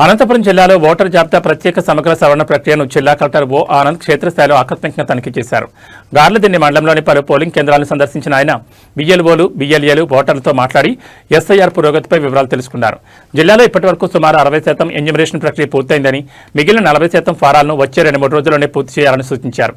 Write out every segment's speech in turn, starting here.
అనంతపురం జిల్లాలో ఓటర్ జాబితా ప్రత్యేక సమగ్ర సవరణ ప్రక్రియను జిల్లా కలెక్టర్ ఓ ఆనంద్ క్షేత్రస్థాయిలో ఆకస్మికంగా తనిఖీ చేశారు. గార్లదిన్నె మండలంలోని పలు పోలింగ్ కేంద్రాలను సందర్శించిన ఆయన బిఎల్ఓలు, బిఎల్ఏలు, ఓటర్లతో మాట్లాడి ఎస్ఐఆర్ పురోగతిపై వివరాలు తెలుసుకున్నారు. జిల్లాలో ఇప్పటివరకు సుమారు 60% ఎన్యూమరేషన్ ప్రక్రియ పూర్తయిందని, మిగిలిన 40% ఫారాలను వచ్చే 2-3 రోజుల్లోనే పూర్తి చేయాలని సూచించారు.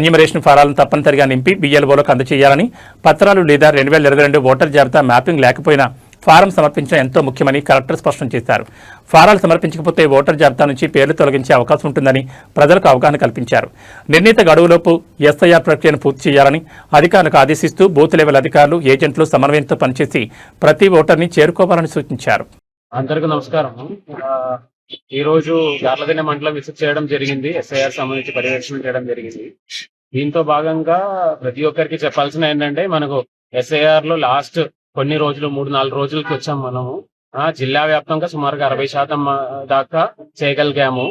ఎన్యూమరేషన్ ఫారాలను తప్పనిసరిగా నింపి బిఎల్ఓలకు అందజేయాలని, పత్రాలు లేదా 2022 ఓటర్ జాబితా మ్యాపింగ్ లేకపోయినా ఫారం సమర్పించడం ఎంతో ముఖ్యమని కలెక్టర్ స్పష్టం చేశారు. ఫారాలు సమర్పించకపోతే ఓటర్ జాబితా నుంచి పేర్లు తొలగించే అవకాశం ఉంటుందని ప్రజలకు అవగాహన కల్పించారు. నిర్ణీత గడువులోపు ఎస్ఐఆర్ ప్రక్రియను పూర్తి చేయాలని అధికారులకు ఆదేశిస్తూ బూత్ లెవెల్ అధికారులు, ఏజెంట్లు సమన్వయంతో పనిచేసి ప్రతి ఓటర్ని చేరుకోవాలని సూచించారు. అందరికీ నమస్కారం. ఈ రోజు గార్లదిన్నె మండలం విజిట్ చేయడం జరిగింది. ఎస్ఐఆర్ సంబంధించి పర్యవేక్షణ చేయడం జరిగింది. దీంతో భాగంగా ప్రతి ఒక్కరికి చెప్పాల్సిన ఏంటంటే, మనకు ఎస్ఐఆర్ లో లాస్ట్ కొన్ని రోజులు 3-4 రోజులకి వచ్చాం మనము. జిల్లా వ్యాప్తంగా సుమారుగా 60% దాకా చేయగలిగాము.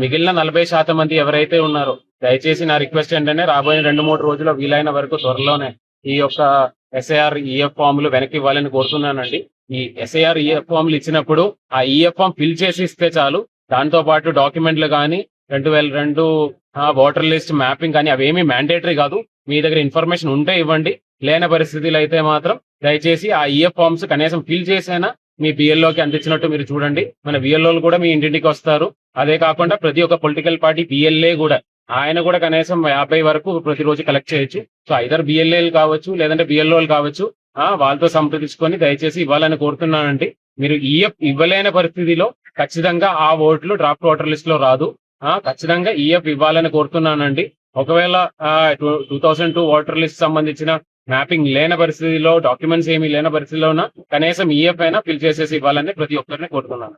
మిగిలిన 40% మంది ఎవరైతే ఉన్నారో, దయచేసి నా రిక్వెస్ట్ ఏంటంటే, రాబోయే 2-3 రోజుల్లో వీలైన వరకు త్వరలోనే ఈ యొక్క ఎస్ఐఆర్ ఈఎఫ్ ఫామ్లు వెనక్కి ఇవ్వాలని కోరుతున్నానండి. ఈ ఎస్ఐఆర్ ఈఎఫ్ ఫామ్లు ఇచ్చినప్పుడు ఆ ఈఎఫ్ ఫామ్ ఫిల్ చేసి ఇస్తే చాలు. దాంతో పాటు డాక్యుమెంట్లు కానీ 2002 ఓటర్ లిస్ట్ మ్యాపింగ్ కానీ అవేమీ మ్యాండేటరీ కాదు. మీ దగ్గర ఇన్ఫర్మేషన్ ఉంటే ఇవ్వండి. లేని పరిస్థితులు అయితే మాత్రం దయచేసి ఆ ఈఎఫ్ ఫామ్స్ కనీసం ఫిల్ చేసైనా మీ బిఎల్ఓకి అందించినట్టు మీరు చూడండి. మన బిఎల్ఓలు కూడా మీ ఇంటింటికి వస్తారు. అదే కాకుండా ప్రతి ఒక్క పొలిటికల్ పార్టీ బిఎల్ఏ కూడా, ఆయన కూడా కనీసం 50 వరకు ప్రతిరోజు కలెక్ట్ చేయొచ్చు. సో ఐదర్ బిఎల్ఏలు కావచ్చు, లేదంటే బిఎల్ఓలు కావచ్చు, వాళ్ళతో సంప్రదించుకొని దయచేసి ఇవ్వాలని కోరుతున్నానండి. మీరు ఈఎఫ్ ఇవ్వలేని పరిస్థితిలో ఖచ్చితంగా ఆ ఓట్లు డ్రాఫ్ట్ ఓటర్ లిస్ట్ లో రాదు. ఖచ్చితంగా ఈఎఫ్ ఇవ్వాలని కోరుతున్నానండి. ఒకవేళ 2002 ఓటర్ లిస్ట్ సంబంధించిన మ్యాపింగ్ లేని పరిస్థితిలో, డాక్యుమెంట్స్ ఏమీ లేని పరిస్థితిలో కనీసం ఈఎఫ్ అయినా ఫిల్ చేసేసి ఇవ్వాలని ప్రతి ఒక్కరిని కోరుతున్నాను.